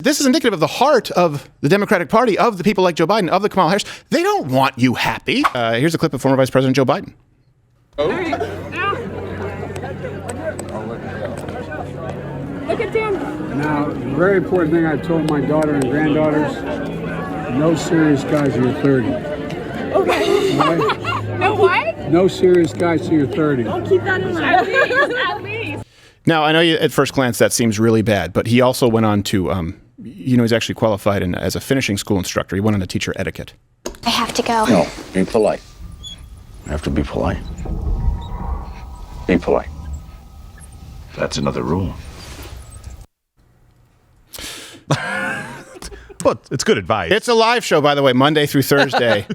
This is indicative of the heart of the Democratic Party, of the people like Joe Biden, of the Kamala Harris. They don't want you happy. Here's a clip of former Vice President Joe Biden. Look at Dan. Now, the very important thing I told my daughter and granddaughters, no serious guys till you're 30. Okay. Right? No what? No serious guys till you're 30. I'll keep that in mind. At least. Now, I know you, at first glance that seems really bad, but he also went on to, he's actually qualified as a finishing school instructor. He went on to teach her etiquette. I have to go. No, be polite. You have to be polite. Be polite. That's another rule. Well, it's good advice. It's a live show, by the way, Monday through Thursday,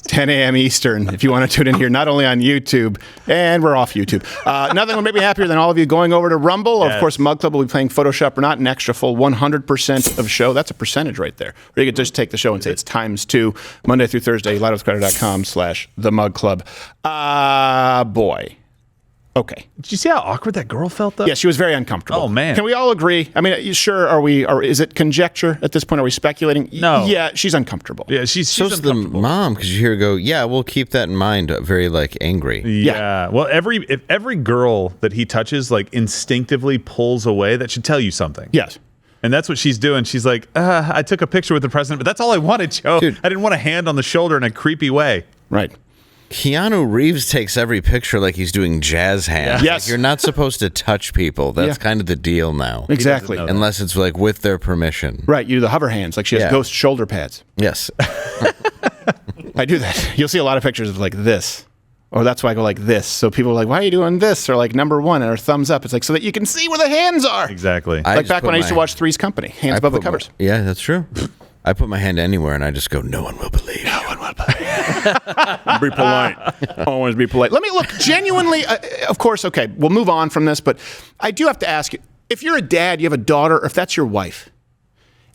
10 a.m. Eastern, if you want to tune in here, not only on YouTube, and we're off YouTube. Nothing would make me happier than all of you going over to Rumble. Yes. Of course, Mug Club will be playing Photoshop or not, an extra full 100% of show. That's a percentage right there. Or you could just take the show and say it's ×2, Monday through Thursday, lightupscrowder.com/the Mug Club. Boy. Okay. Did you see how awkward that girl felt, though? Yeah, she was very uncomfortable. Oh, man. Can we all agree? I mean, sure, or is it conjecture at this point? Are we speculating? No. Yeah, she's uncomfortable. Yeah, she's So's the mom, because you hear her go, yeah, we'll keep that in mind, very, angry. Yeah. Well, if every girl that he touches, instinctively pulls away, that should tell you something. Yes. And that's what she's doing. She's like, I took a picture with the president, but that's all I wanted, Joe. Dude. I didn't want a hand on the shoulder in a creepy way. Right. Keanu Reeves takes every picture like he's doing jazz hands. Yeah. Yes. You're not supposed to touch people. That's kind of the deal now. Exactly. Unless it's with their permission. Right. You do the hover hands. Like she has ghost shoulder pads. Yes. I do that. You'll see a lot of pictures of this. Or that's why I go like this. So people are like, why are you doing this? Or number one or thumbs up. It's so that you can see where the hands are. Exactly. Back when I used to watch Three's Company. Hands above the covers. Yeah, that's true. I put my hand anywhere and I just go, no one will believe. No one will believe. Be polite. Always be polite. Let me look genuinely. Of course, okay, we'll move on from this, but I do have to ask you, if you're a dad, you have a daughter, or if that's your wife,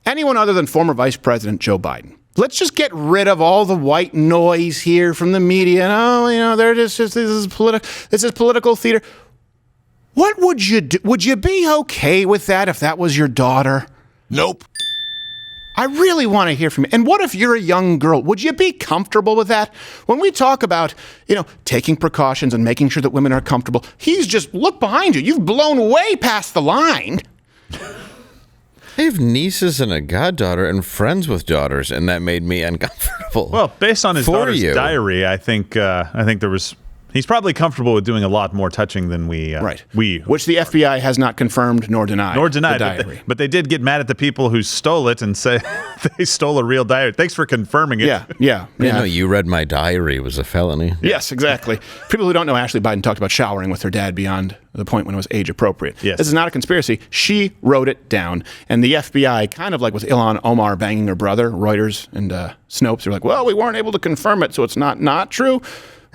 anyone other than former Vice President Joe Biden, let's just get rid of all the white noise here from the media. And, they're just this is political theater. What would you do? Would you be okay with that if that was your daughter? Nope. I really want to hear from you. And what if you're a young girl? Would you be comfortable with that? When we talk about, taking precautions and making sure that women are comfortable, he's just, look behind you. You've blown way past the line. I have nieces and a goddaughter and friends with daughters, and that made me uncomfortable. Well, based on his daughter's diary, I think there was. He's probably comfortable with doing a lot more touching than we. Which the FBI has not confirmed nor denied. The diary. But they did get mad at the people who stole it and say they stole a real diary. Thanks for confirming it. Yeah. No, you read my diary. It was a felony. Yes, exactly. People who don't know, Ashley Biden talked about showering with her dad beyond the point when it was age appropriate. Yes. This is not a conspiracy. She wrote it down. And the FBI, kind of like with Ilhan Omar banging her brother, Reuters and Snopes, they're like, well, we weren't able to confirm it, so it's not true.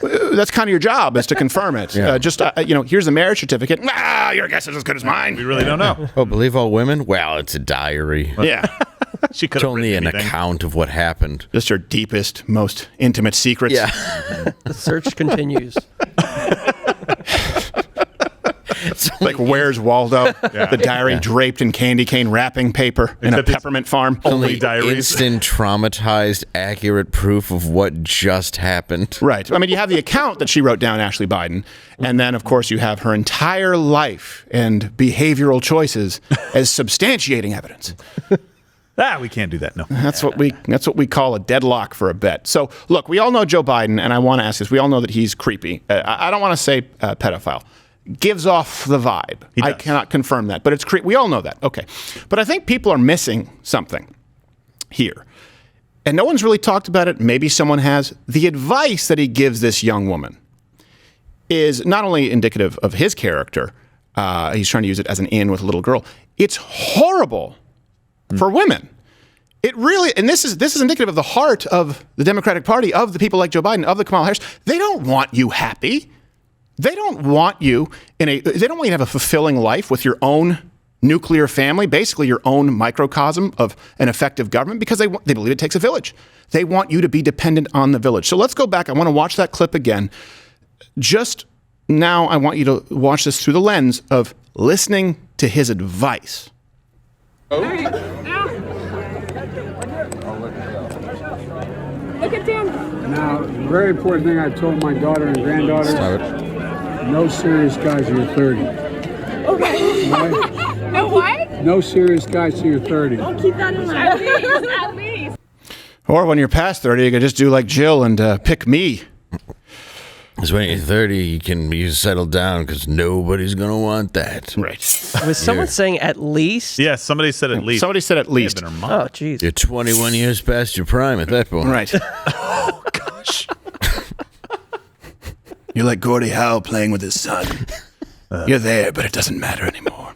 That's kind of your job, is to confirm it. Yeah. Here's the marriage certificate. Your guess is as good as mine. We really don't know. Oh, believe all women? Well, it's a diary. Yeah. She could. It's only an account of what happened. Just her deepest, most intimate secrets. Yeah. The search continues. Like Where's Waldo? The diary draped in candy cane wrapping paper in a peppermint farm. Only diaries. Instant, traumatized, accurate proof of what just happened. Right. I mean, you have the account that she wrote down, Ashley Biden, and then, of course, you have her entire life and behavioral choices as substantiating evidence. We can't do that. No. That's what we call a deadlock for a bet. So, look, we all know Joe Biden, and I want to ask this. We all know that he's creepy. I don't want to say pedophile. Gives off the vibe. I cannot confirm that, but it's we all know that. Okay. But I think people are missing something here. And no one's really talked about it. Maybe someone has. The advice that he gives this young woman is not only indicative of his character, he's trying to use it as an in with a little girl. It's horrible for women. It really, and this is indicative of the heart of the Democratic Party, of the people like Joe Biden, of the Kamala Harris. They don't want you happy. They don't want you they don't want you to have a fulfilling life with your own nuclear family, basically your own microcosm of an effective government, because they believe it takes a village. They want you to be dependent on the village. So let's go back. I want to watch that clip again. Just now, I want you to watch this through the lens of listening to his advice. Yeah. Now, the very important thing I told my daughter and granddaughter, no serious guys till you're 30. Okay. Right? No what? No serious guys till you're 30. I'll keep that in mind. At least. Or when you're past 30, you can just do like Jill and pick me. Because when you're 30, you can settle down because nobody's going to want that. Right. Was someone saying at least? Yes, somebody said at least. Somebody said at least. Oh, jeez. You're 21 years past your prime at that point. Right. Oh, gosh. You're like Gordie Howe playing with his son. You're there, but it doesn't matter anymore.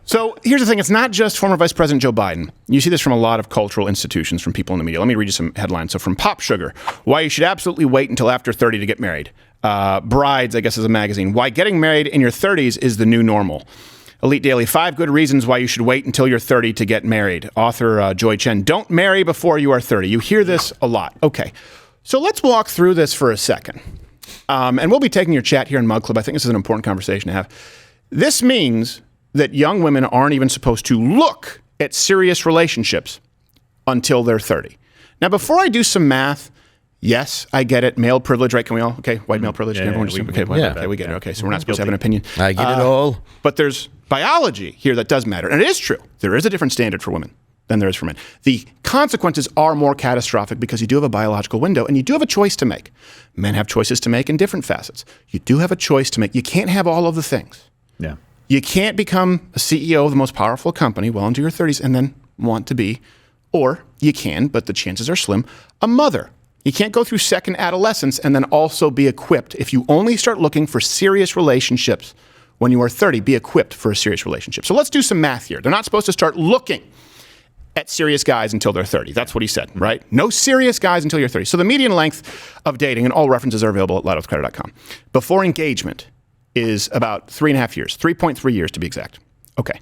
So here's the thing. It's not just former Vice President Joe Biden. You see this from a lot of cultural institutions, from people in the media. Let me read you some headlines. So from Pop Sugar, why you should absolutely wait until after 30 to get married. Brides, I guess, is a magazine. Why getting married in your 30s is the new normal. Elite Daily, 5 good reasons why you should wait until you're 30 to get married. Author Joy Chen, don't marry before you are 30. You hear this a lot. Okay, so let's walk through this for a second. And we'll be taking your chat here in Mug Club. I think this is an important conversation to have. This means that young women aren't even supposed to look at serious relationships until they're 30. Now, before I do some math, yes, I get it. Male privilege, right? Can we all? Okay, white male privilege. Everyone just, okay, we get it. Okay, so we're not supposed to have an opinion. I get it all. But there's biology here that does matter. And it is true. There is a different standard for women than there is for men. The consequences are more catastrophic because you do have a biological window and you do have a choice to make. Men have choices to make in different facets. You do have a choice to make. You can't have all of the things. Yeah. You can't become a CEO of the most powerful company well into your 30s and then want to be, or you can, but the chances are slim, a mother. You can't go through second adolescence and then also be equipped. If you only start looking for serious relationships when you are 30, be equipped for a serious relationship. So let's do some math here. They're not supposed to start looking at serious guys until they're 30. That's what he said, right? No serious guys until you're 30. So the median length of dating, and all references are available at loudwithcrowder.com, before engagement is about 3.5 years, 3.3 years to be exact. Okay,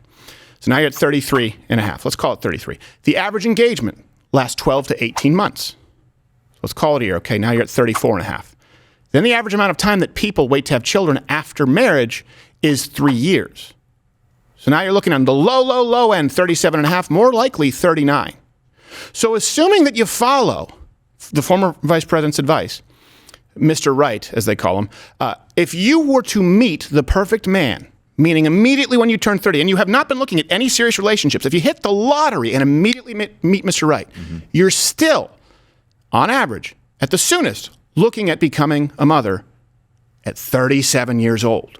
so now you're at 33 and a half. Let's call it 33. The average engagement lasts 12 to 18 months. Let's call it a year. Okay, now you're at 34 and a half. Then the average amount of time that people wait to have children after marriage is 3 years. So now you're looking on the low end, 37 and a half, more likely 39. So assuming that you follow the former vice president's advice, Mr. Right, as they call him, if you were to meet the perfect man, meaning immediately when you turn 30, and you have not been looking at any serious relationships, if you hit the lottery and immediately meet Mr. Right, you're still, on average, at the soonest, looking at becoming a mother at 37 years old.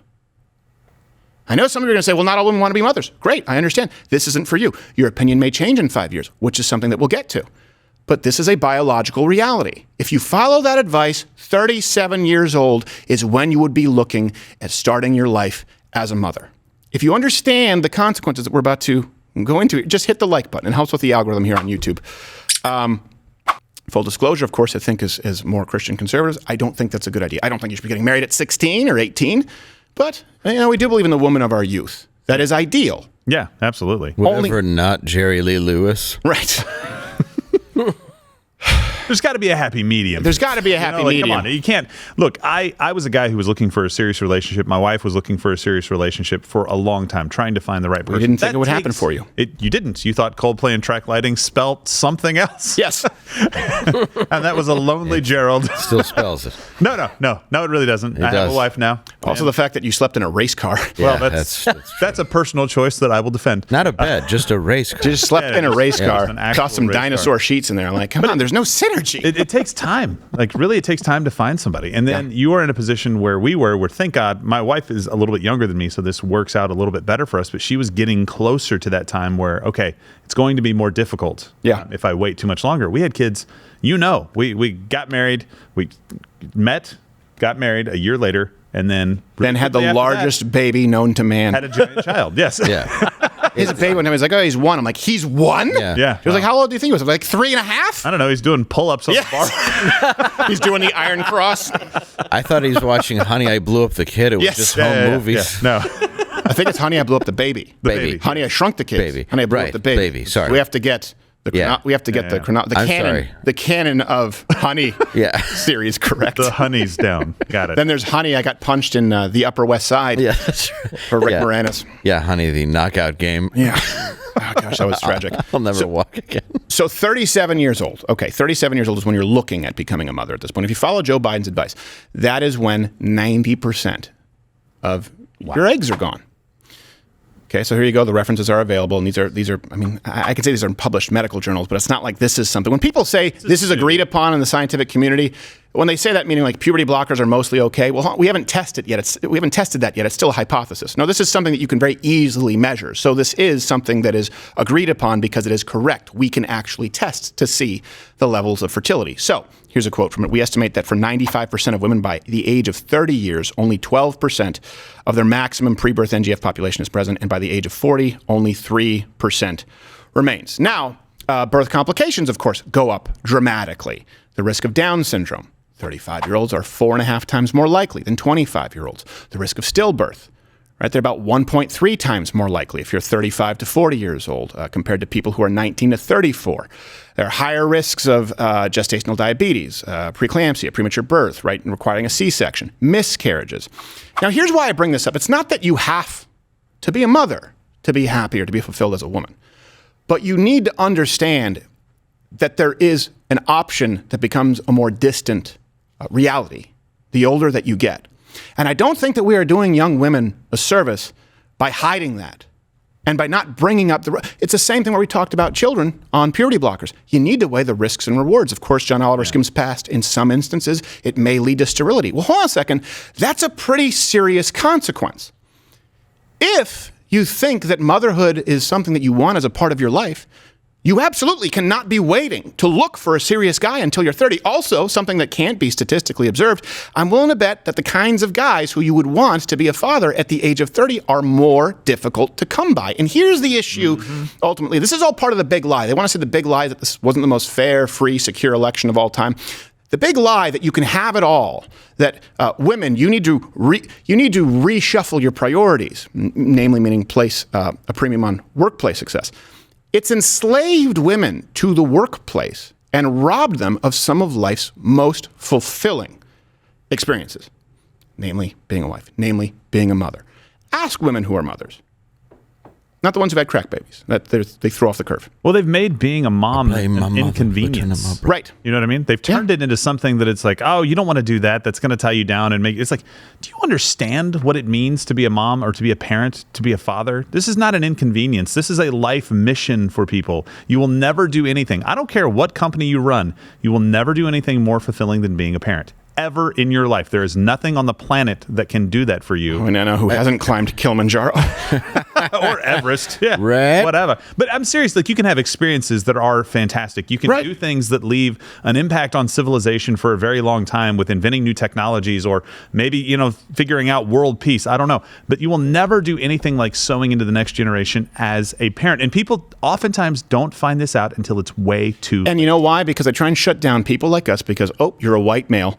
I know some of you are going to say, well, not all women want to be mothers. Great, I understand. This isn't for you. Your opinion may change in 5 years, which is something that we'll get to. But this is a biological reality. If you follow that advice, 37 years old is when you would be looking at starting your life as a mother. If you understand the consequences that we're about to go into, just hit the like button. It helps with the algorithm here on YouTube. Full disclosure, of course, I think as more Christian conservatives, I don't think that's a good idea. I don't think you should be getting married at 16 or 18. But we do believe in the woman of our youth. That is ideal. Yeah, absolutely. Whatever, not Jerry Lee Lewis. Right. There's got to be a happy medium. There's got to be a happy medium. Come on, you can't. Look, I was a guy who was looking for a serious relationship. My wife was looking for a serious relationship for a long time, trying to find the right person. You didn't think it would happen for you. You didn't. You thought Coldplay and track lighting spelt something else. Yes. And that was a lonely Gerald. Still spells it. No, it really doesn't. I have a wife now. Also, the fact that you slept in a race car. Yeah, well, that's a personal choice that I will defend. Not a bed, just a race car. Just slept in a race car. Tossed some dinosaur car. Sheets in there. I'm like, come on, there's no synergy. It takes time. Like, really, it takes time to find somebody. And then you are in a position where thank God, my wife is a little bit younger than me, so this works out a little bit better for us. But she was getting closer to that time where, okay, it's going to be more difficult if I wait too much longer. We had kids, we got married, we met, got married a year later, and then had the largest baby known to man. Had a giant child, yes. Yeah. He's a baby one time. He's like, oh, he's 1. I'm like, he's 1? Yeah. He was like, how old do you think he was? I'm like, 3.5? I don't know. He's doing pull-ups on the bar. He's doing the Iron Cross. I thought he was watching Honey, I Blew Up the Kid. It was just home movies. Yeah. No. I think it's Honey, I Blew Up the Baby. Baby. Honey, I Shrunk the Kids. Baby. Honey, I Blew Up the Baby. Baby, sorry. We have to get We have to get the I'm canon, sorry. the canon of Honey series correct. The Honey's down. Got it. Then there's Honey, I Got Punched in the Upper West Side. Yeah, that's right. For Rick Moranis. Yeah, Honey, the knockout game. Yeah. Oh, gosh, that was tragic. I'll never walk again. So 37 years old. Okay, 37 years old is when you're looking at becoming a mother at this point. If you follow Joe Biden's advice, that is when 90% of your eggs are gone. Okay, so here you go. The references are available, and these are. I mean, I could say these are in published medical journals, but it's not like this is something. When people say this is agreed upon in the scientific community, when they say that, meaning like puberty blockers are mostly okay. Well, we haven't tested yet. We haven't tested that yet. It's still a hypothesis. No, this is something that you can very easily measure. So this is something that is agreed upon because it is correct. We can actually test to see the levels of fertility. So here's a quote from it. We estimate that for 95% of women by the age of 30 years, only 12% of their maximum pre-birth NGF population is present, and by the age of 40, only 3% remains. Now, birth complications, of course, go up dramatically. The risk of Down syndrome. 35-year-olds are 4.5 times more likely than 25-year-olds. The risk of stillbirth, right? They're about 1.3 times more likely if you're 35 to 40 years old compared to people who are 19 to 34. There are higher risks of gestational diabetes, preeclampsia, premature birth, right, and requiring a C-section, miscarriages. Now, here's why I bring this up. It's not that you have to be a mother to be happy or to be fulfilled as a woman, but you need to understand that there is an option that becomes a more distant reality the older that you get. And I don't think that we are doing young women a service by hiding that and by not bringing up it's the same thing where we talked about children on puberty blockers. You need to weigh the risks and rewards. Of course, John Oliver skims past. In some instances, it may lead to sterility. Well, hold on a second. That's a pretty serious consequence. If you think that motherhood is something that you want as a part of your life, you absolutely cannot be waiting to look for a serious guy until you're 30. Also, something that can't be statistically observed, I'm willing to bet that the kinds of guys who you would want to be a father at the age of 30 are more difficult to come by. And here's the issue, ultimately. This is all part of the big lie. They want to say the big lie that this wasn't the most fair, free, secure election of all time. The big lie that you can have it all, that women, you need to reshuffle your priorities, namely meaning place a premium on workplace success. It's enslaved women to the workplace and robbed them of some of life's most fulfilling experiences, namely being a wife, namely being a mother. Ask women who are mothers. Not the ones who've had crack babies. They throw off the curve. Well, they've made being a mom an inconvenience. Right. You know what I mean? They've turned it into something that it's like, oh, you don't want to do that. That's going to tie you down and make it's like, do you understand what it means to be a mom or to be a parent, to be a father? This is not an inconvenience. This is a life mission for people. You will never do anything. I don't care what company you run. You will never do anything more fulfilling than being a parent. Ever in your life. There is nothing on the planet that can do that for you. Oh, Nana, who hasn't climbed Kilimanjaro. Or Everest. Yeah. Right. Whatever. But I'm serious. Like, you can have experiences that are fantastic. You can do things that leave an impact on civilization for a very long time with inventing new technologies or maybe, figuring out world peace. I don't know. But you will never do anything like sowing into the next generation as a parent. And people oftentimes don't find this out until it's way too late. And you know why? Because they try and shut down people like us because, you're a white male.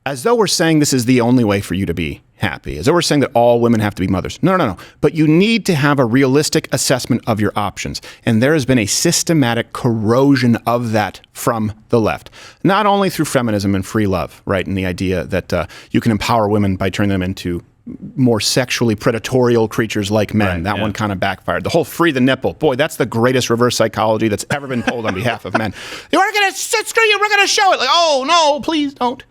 As though we're saying this is the only way for you to be happy. As though we're saying that all women have to be mothers. No. But you need to have a realistic assessment of your options. And there has been a systematic corrosion of that from the left. Not only through feminism and free love, right? And the idea that you can empower women by turning them into more sexually predatorial creatures like men. That one kind of backfired. The whole free the nipple. Boy, that's the greatest reverse psychology that's ever been pulled on behalf of men. We're going to screw you. We're going to show it. Like, oh, no, please don't.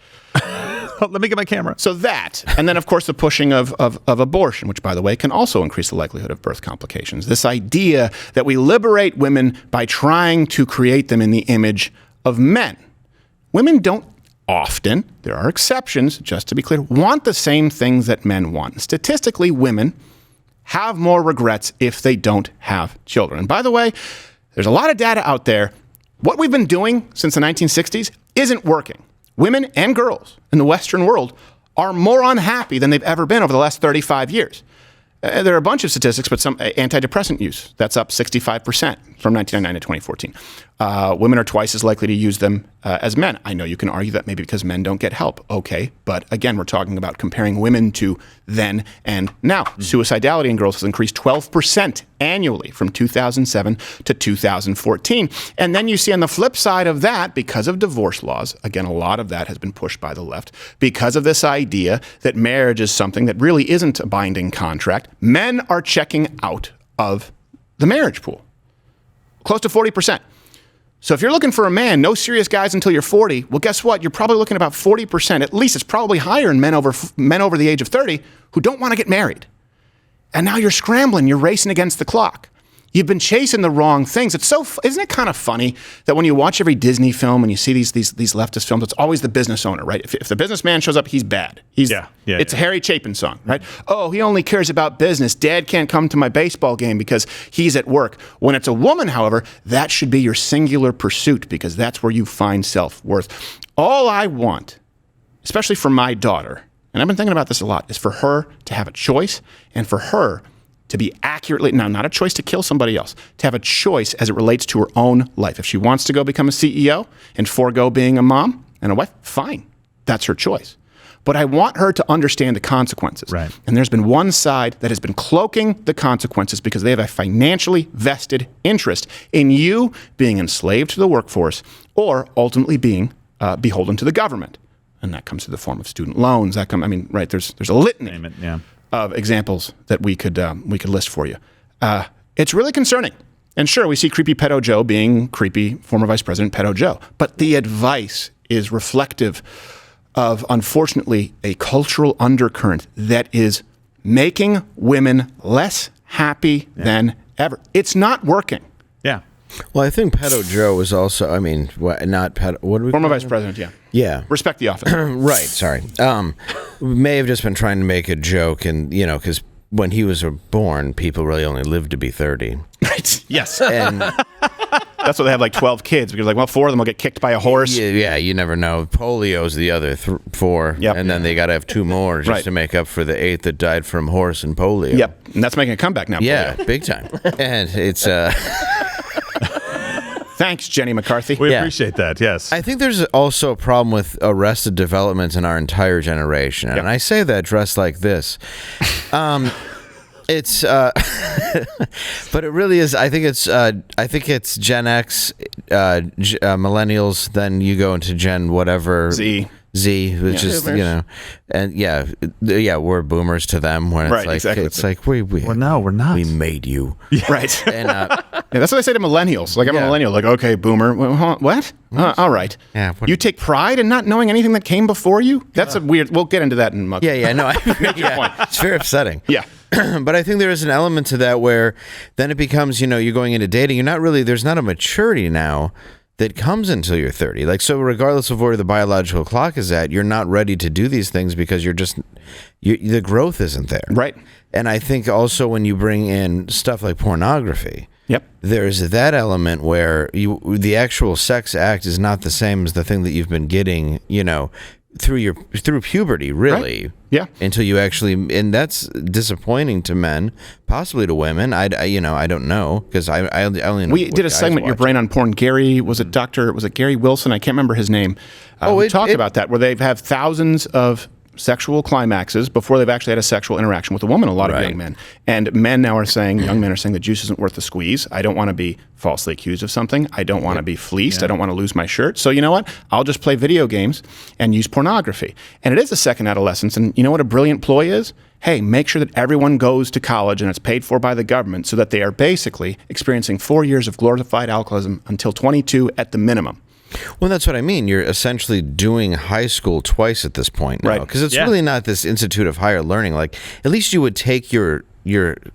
Let me get my camera. So that, and then of course the pushing of abortion, which by the way can also increase the likelihood of birth complications. This idea that we liberate women by trying to create them in the image of men. Women don't often, there are exceptions, just to be clear, want the same things that men want. Statistically, women have more regrets if they don't have children. And by the way, there's a lot of data out there. What we've been doing since the 1960s isn't working. Women and girls in the Western world are more unhappy than they've ever been over the last 35 years. There are a bunch of statistics, but some antidepressant use, that's up 65% from 1999 to 2014. Women are twice as likely to use them as men. I know you can argue that maybe because men don't get help. Okay, but again, we're talking about comparing women to then and now. Suicidality in girls has increased 12% annually from 2007 to 2014. And then you see on the flip side of that, because of divorce laws, again, a lot of that has been pushed by the left, because of this idea that marriage is something that really isn't a binding contract, men are checking out of the marriage pool. Close to 40%. So if you're looking for a man, no serious guys until you're 40, well, guess what? You're probably looking at about 40%. At least it's probably higher in men over the age of 30 who don't want to get married. And now you're scrambling. You're racing against the clock. You've been chasing the wrong things. Isn't it kind of funny that when you watch every Disney film and you see these leftist films, it's always the business owner, right? If the businessman shows up, he's bad. It's a Harry Chapin song, right? Oh, he only cares about business. Dad can't come to my baseball game because he's at work. When it's a woman, however, that should be your singular pursuit because that's where you find self-worth. All I want, especially for my daughter, and I've been thinking about this a lot, is for her to have a choice and for her to be accurately, now not a choice to kill somebody else, to have a choice as it relates to her own life. If she wants to go become a CEO and forego being a mom and a wife, fine. That's her choice. But I want her to understand the consequences. Right. And there's been one side that has been cloaking the consequences because they have a financially vested interest in you being enslaved to the workforce or ultimately being beholden to the government. And that comes to the form of student loans. There's a litany of examples that we could list for you. It's really concerning. And sure, we see creepy pedo Joe being creepy former Vice President pedo Joe. But the advice is reflective of, unfortunately, a cultural undercurrent that is making women less happy than ever. It's not working. Yeah. Well, I think pedo Joe was also, not pedo. What do we former call Vice him? President, yeah. Yeah. Respect the office. Right, sorry. May have just been trying to make a joke, and, because when he was born, people really only lived to be 30. Right, yes. And that's why they have like 12 kids, because 4 of them will get kicked by a horse. Yeah, you never know. Polio's the other 4, Yep. and then they got to have 2 more just to make up for the 8 that died from horse and polio. Yep, and that's making a comeback now. Yeah, polio. big time. And it's... Thanks, Jenny McCarthy. We appreciate that, yes. I think there's also a problem with arrested development in our entire generation. And I say that dressed like this. It's but it really is. I think it's Gen X, millennials, then you go into Gen whatever Z, which is boomers. and we're boomers to them when it's right, like exactly. it's like we're not. We made you. Right. And that's what they say to millennials. Like, I'm a millennial. Like, okay, boomer. What? All right. Yeah, you take pride in not knowing anything that came before you? That's a weird... We'll get into that in a month. Yeah, no. point. It's very upsetting. Yeah. But I think there is an element to that where then it becomes, you're going into dating. You're not really... There's not a maturity now that comes until you're 30. Like, so regardless of where the biological clock is at, you're not ready to do these things because the growth isn't there. Right. And I think also when you bring in stuff like pornography, yep, there's that element where the actual sex act is not the same as the thing that you've been getting, through puberty, really. Right. Yeah. Until you actually, and that's disappointing to men, possibly to women. I don't know, because I only know. We did a segment, Your Brain on Porn. Gary, was it Gary Wilson? I can't remember his name. We talked about that, where they have thousands of sexual climaxes before they've actually had a sexual interaction with a woman, a lot of young men. And men now are saying, young men are saying, the juice isn't worth the squeeze. I don't want to be falsely accused of something. I don't want to be fleeced. I don't want to lose my shirt. So you know what? I'll just play video games and use pornography. And it is a second adolescence. And you know what a brilliant ploy is? Hey, make sure that everyone goes to college and it's paid for by the government so that they are basically experiencing 4 years of glorified alcoholism until 22 at the minimum. Well, that's what I mean. You're essentially doing high school twice at this point now. Right. Because it's really not this Institute of Higher Learning. Like, at least you would take your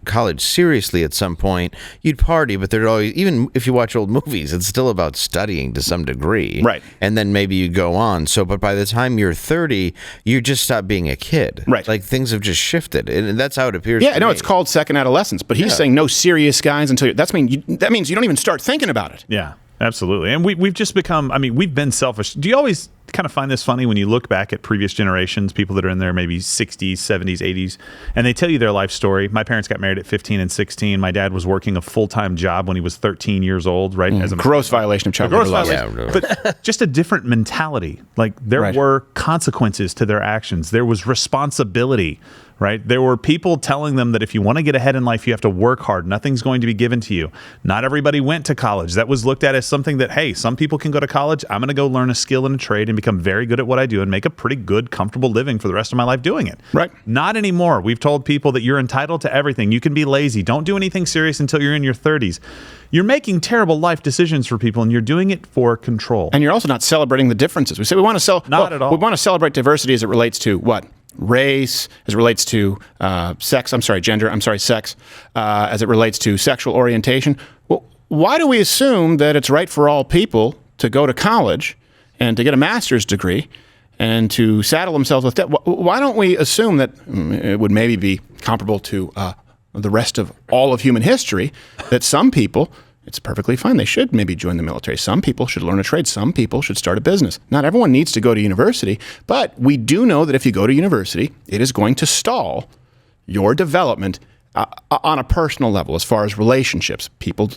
college seriously at some point. You'd party, but there'd always, even if you watch old movies, it's still about studying to some degree. Right. And then maybe you go on. So, but by the time you're 30, you just stop being a kid. Right. Like, things have just shifted. And that's how it appears Yeah, to I know me. it's called second adolescence, but he's saying no serious guys until that means you don't even start thinking about it. Yeah. Absolutely. And we've just become, we've been selfish. Do you always kind of find this funny when you look back at previous generations, people that are in their maybe 60s, 70s, 80s, and they tell you their life story? My parents got married at 15 and 16. My dad was working a full-time job when he was 13 years old, right? As a Gross violation of child labor laws. But just a different mentality. Like there were consequences to their actions. There was responsibility, right? There were people telling them that if you want to get ahead in life, you have to work hard. Nothing's going to be given to you. Not everybody went to college. That was looked at as something that, hey, some people can go to college. I'm going to go learn a skill and a trade and become very good at what I do and make a pretty good, comfortable living for the rest of my life doing it. Right. Not anymore. We've told people that you're entitled to everything. You can be lazy. Don't do anything serious until you're in your 30s. You're making terrible life decisions for people, and you're doing it for control. And you're also not celebrating the differences. We say we want to at all. We want to celebrate diversity as it relates to what? Race, as it relates to sex, as it relates to sexual orientation. Well, why do we assume that it's right for all people to go to college and to get a master's degree and to saddle themselves with debt? Why don't we assume that it would maybe be comparable to the rest of all of human history, that some people, it's perfectly fine, they should maybe join the military. Some people should learn a trade. Some people should start a business. Not everyone needs to go to university, but we do know that if you go to university, it is going to stall your development on a personal level as far as relationships. People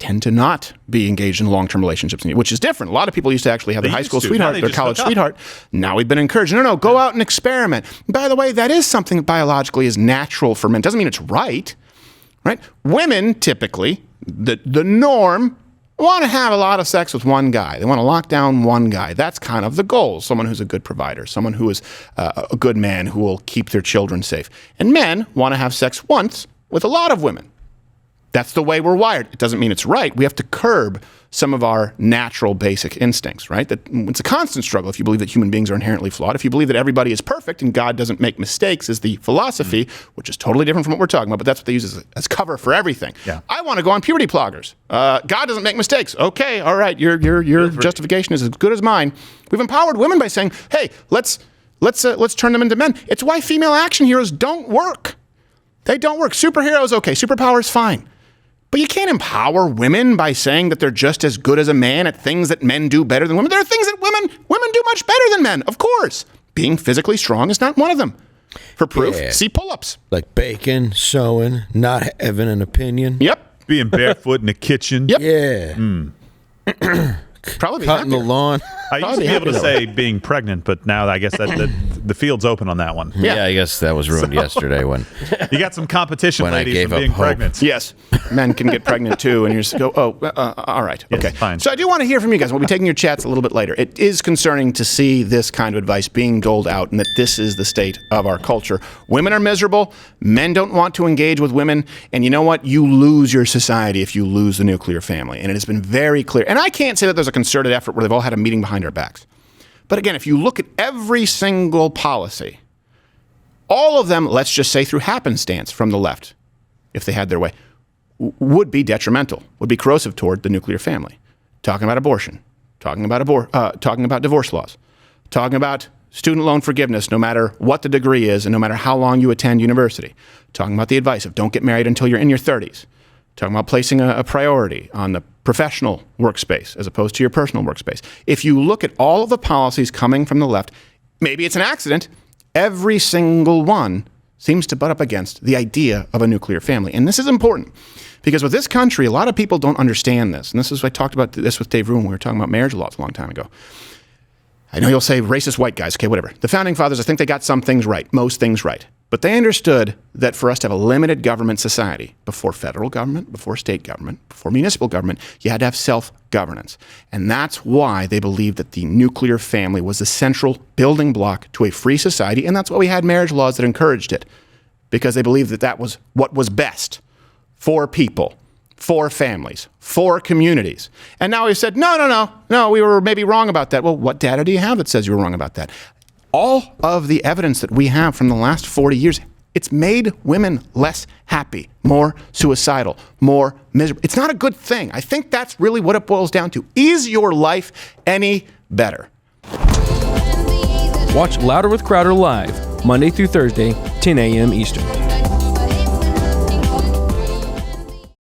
tend to not be engaged in long-term relationships, which is different. A lot of people used to actually have their high school sweetheart, their college sweetheart. Now we've been encouraged. No, go out and experiment. By the way, that is something that biologically is natural for men. Doesn't mean it's right? Women typically, the norm, want to have a lot of sex with one guy. They want to lock down one guy. That's kind of the goal. Someone who's a good provider, someone who is a good man who will keep their children safe. And men want to have sex once with a lot of women. That's the way we're wired. It doesn't mean it's right. We have to curb some of our natural basic instincts, right? That it's a constant struggle if you believe that human beings are inherently flawed. If you believe that everybody is perfect and God doesn't make mistakes is the philosophy, which is totally different from what we're talking about, but that's what they use as cover for everything. Yeah. I want to go on puberty bloggers. God doesn't make mistakes. Okay, all right, your justification is as good as mine. We've empowered women by saying, hey, let's turn them into men. It's why female action heroes don't work. They don't work. Superheroes, okay. Superpowers, fine. But you can't empower women by saying that they're just as good as a man at things that men do better than women. There are things that women do much better than men, of course. Being physically strong is not one of them. For proof, see pull-ups. Like baking, sewing, not having an opinion. Yep. Being barefoot in the kitchen. Yep. Yeah. Probably Cutting the lawn. I used to be able to say being pregnant, but now I guess that the field's open on that one. Yeah, I guess that was ruined yesterday when You got some competition, When I ladies, gave from up being hope. pregnant. Yes, men can get pregnant too, and you just go, all right, Yes, okay. fine. So I do want to hear from you guys. We'll be taking your chats a little bit later. It is concerning to see this kind of advice being doled out, and that this is the state of our culture. Women are miserable. Men don't want to engage with women, and you know what? You lose your society if you lose the nuclear family, and it has been very clear. And I can't say that there's a concerted effort where they've all had a meeting behind our backs. But again, if you look at every single policy, all of them, let's just say through happenstance from the left, if they had their way, would be detrimental, would be corrosive toward the nuclear family. Talking about abortion, talking about divorce laws, talking about student loan forgiveness, no matter what the degree is and no matter how long you attend university. Talking about the advice of don't get married until you're in your 30s. Talking about placing a priority on the professional workspace as opposed to your personal workspace. If you look at all of the policies coming from the left, maybe it's an accident, every single one seems to butt up against the idea of a nuclear family. And this is important because with this country, a lot of people don't understand this. And this is, I talked about this with Dave Ruin when we were talking about marriage laws a long time ago. I know you'll say racist white guys, okay, whatever. The founding fathers, I think they got some things right, most things right. But they understood that for us to have a limited government society, before federal government, before state government, before municipal government, you had to have self-governance. And that's why they believed that the nuclear family was the central building block to a free society. And that's why we had marriage laws that encouraged it, because they believed that that was what was best for people, for families, for communities. And now we've said, no, we were maybe wrong about that. Well, what data do you have that says you were wrong about that? All of the evidence that we have from the last 40 years, it's made women less happy, more suicidal, more miserable. It's not a good thing. I think that's really what it boils down to. Is your life any better? Watch Louder with Crowder live, Monday through Thursday, 10 a.m. Eastern.